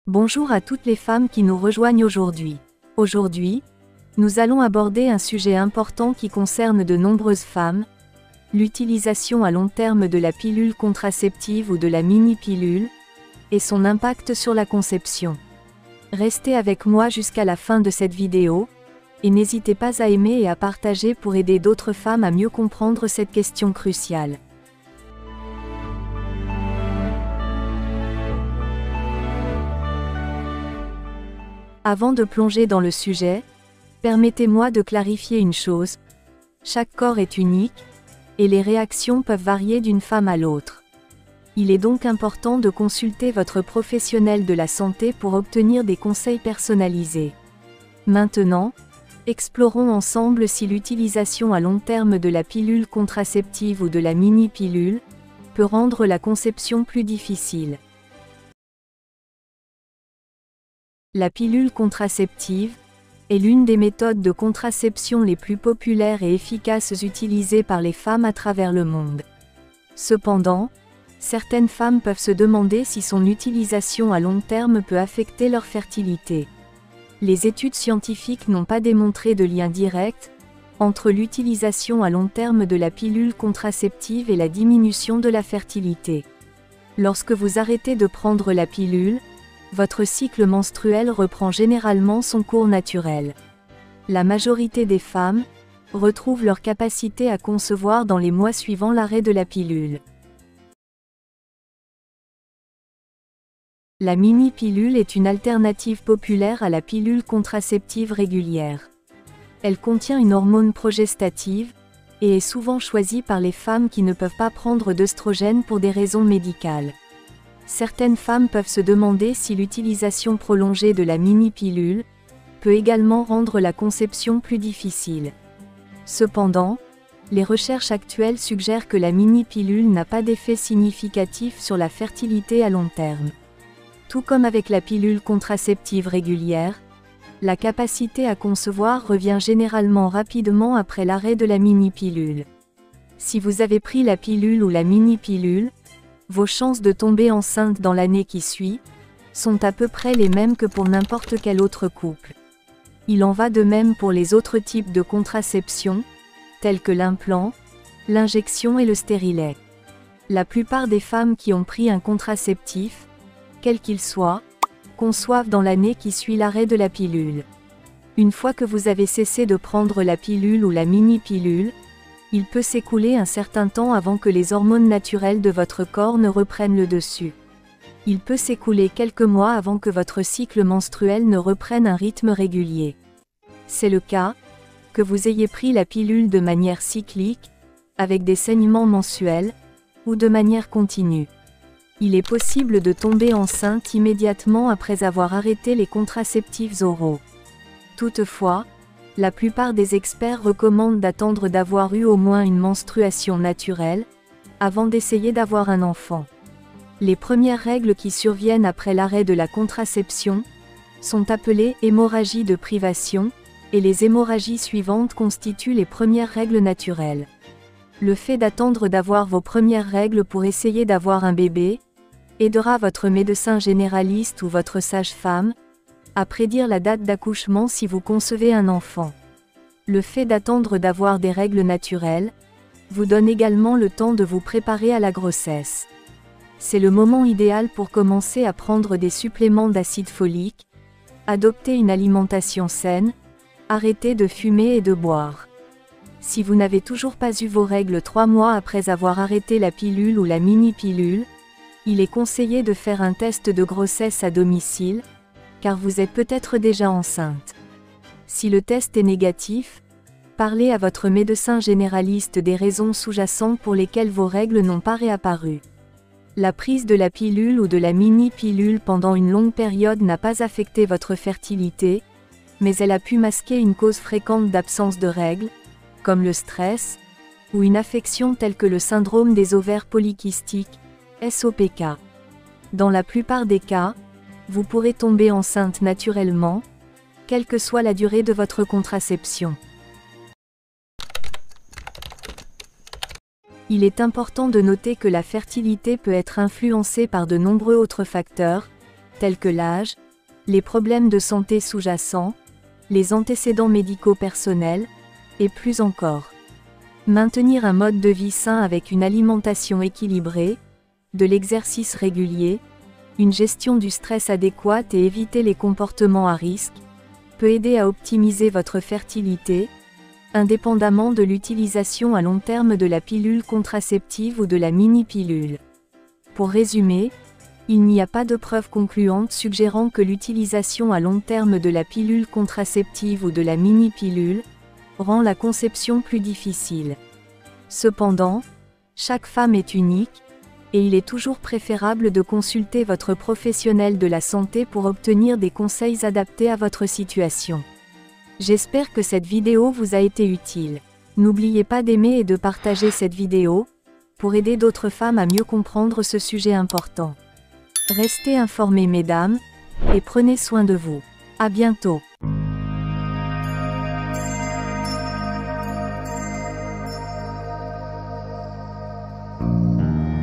Bonjour à toutes les femmes qui nous rejoignent aujourd'hui. Aujourd'hui, nous allons aborder un sujet important qui concerne de nombreuses femmes, l'utilisation à long terme de la pilule contraceptive ou de la mini-pilule, et son impact sur la conception. Restez avec moi jusqu'à la fin de cette vidéo, et n'hésitez pas à aimer et à partager pour aider d'autres femmes à mieux comprendre cette question cruciale. Avant de plonger dans le sujet, permettez-moi de clarifier une chose. Chaque corps est unique, et les réactions peuvent varier d'une femme à l'autre. Il est donc important de consulter votre professionnel de la santé pour obtenir des conseils personnalisés. Maintenant, explorons ensemble si l'utilisation à long terme de la pilule contraceptive ou de la mini-pilule peut rendre la conception plus difficile. La pilule contraceptive est l'une des méthodes de contraception les plus populaires et efficaces utilisées par les femmes à travers le monde. Cependant, certaines femmes peuvent se demander si son utilisation à long terme peut affecter leur fertilité. Les études scientifiques n'ont pas démontré de lien direct entre l'utilisation à long terme de la pilule contraceptive et la diminution de la fertilité. Lorsque vous arrêtez de prendre la pilule, votre cycle menstruel reprend généralement son cours naturel. La majorité des femmes retrouvent leur capacité à concevoir dans les mois suivant l'arrêt de la pilule. La mini-pilule est une alternative populaire à la pilule contraceptive régulière. Elle contient une hormone progestative, et est souvent choisie par les femmes qui ne peuvent pas prendre d'œstrogène pour des raisons médicales. Certaines femmes peuvent se demander si l'utilisation prolongée de la mini-pilule peut également rendre la conception plus difficile. Cependant, les recherches actuelles suggèrent que la mini-pilule n'a pas d'effet significatif sur la fertilité à long terme. Tout comme avec la pilule contraceptive régulière, la capacité à concevoir revient généralement rapidement après l'arrêt de la mini-pilule. Si vous avez pris la pilule ou la mini-pilule, vos chances de tomber enceinte dans l'année qui suit sont à peu près les mêmes que pour n'importe quel autre couple. Il en va de même pour les autres types de contraception, tels que l'implant, l'injection et le stérilet. La plupart des femmes qui ont pris un contraceptif, quel qu'il soit, conçoivent dans l'année qui suit l'arrêt de la pilule. Une fois que vous avez cessé de prendre la pilule ou la mini-pilule, il peut s'écouler un certain temps avant que les hormones naturelles de votre corps ne reprennent le dessus. Il peut s'écouler quelques mois avant que votre cycle menstruel ne reprenne un rythme régulier. C'est le cas, que vous ayez pris la pilule de manière cyclique, avec des saignements mensuels, ou de manière continue. Il est possible de tomber enceinte immédiatement après avoir arrêté les contraceptifs oraux. Toutefois, la plupart des experts recommandent d'attendre d'avoir eu au moins une menstruation naturelle, avant d'essayer d'avoir un enfant. Les premières règles qui surviennent après l'arrêt de la contraception sont appelées hémorragies de privation, et les hémorragies suivantes constituent les premières règles naturelles. Le fait d'attendre d'avoir vos premières règles pour essayer d'avoir un bébé aidera votre médecin généraliste ou votre sage-femme à prédire la date d'accouchement si vous concevez un enfant. Le fait d'attendre d'avoir des règles naturelles vous donne également le temps de vous préparer à la grossesse. C'est le moment idéal pour commencer à prendre des suppléments d'acide folique, adopter une alimentation saine, arrêter de fumer et de boire. Si vous n'avez toujours pas eu vos règles 3 mois après avoir arrêté la pilule ou la mini-pilule, il est conseillé de faire un test de grossesse à domicile, car vous êtes peut-être déjà enceinte. Si le test est négatif, parlez à votre médecin généraliste des raisons sous-jacentes pour lesquelles vos règles n'ont pas réapparu. La prise de la pilule ou de la mini-pilule pendant une longue période n'a pas affecté votre fertilité, mais elle a pu masquer une cause fréquente d'absence de règles, comme le stress, ou une affection telle que le syndrome des ovaires polykystiques, SOPK. Dans la plupart des cas, vous pourrez tomber enceinte naturellement, quelle que soit la durée de votre contraception. Il est important de noter que la fertilité peut être influencée par de nombreux autres facteurs, tels que l'âge, les problèmes de santé sous-jacents, les antécédents médicaux personnels, et plus encore. Maintenir un mode de vie sain avec une alimentation équilibrée, de l'exercice régulier, une gestion du stress adéquate et éviter les comportements à risque, peut aider à optimiser votre fertilité, indépendamment de l'utilisation à long terme de la pilule contraceptive ou de la mini-pilule. Pour résumer, il n'y a pas de preuves concluantes suggérant que l'utilisation à long terme de la pilule contraceptive ou de la mini-pilule rend la conception plus difficile. Cependant, chaque femme est unique, et il est toujours préférable de consulter votre professionnel de la santé pour obtenir des conseils adaptés à votre situation. J'espère que cette vidéo vous a été utile. N'oubliez pas d'aimer et de partager cette vidéo, pour aider d'autres femmes à mieux comprendre ce sujet important. Restez informées mesdames, et prenez soin de vous. À bientôt.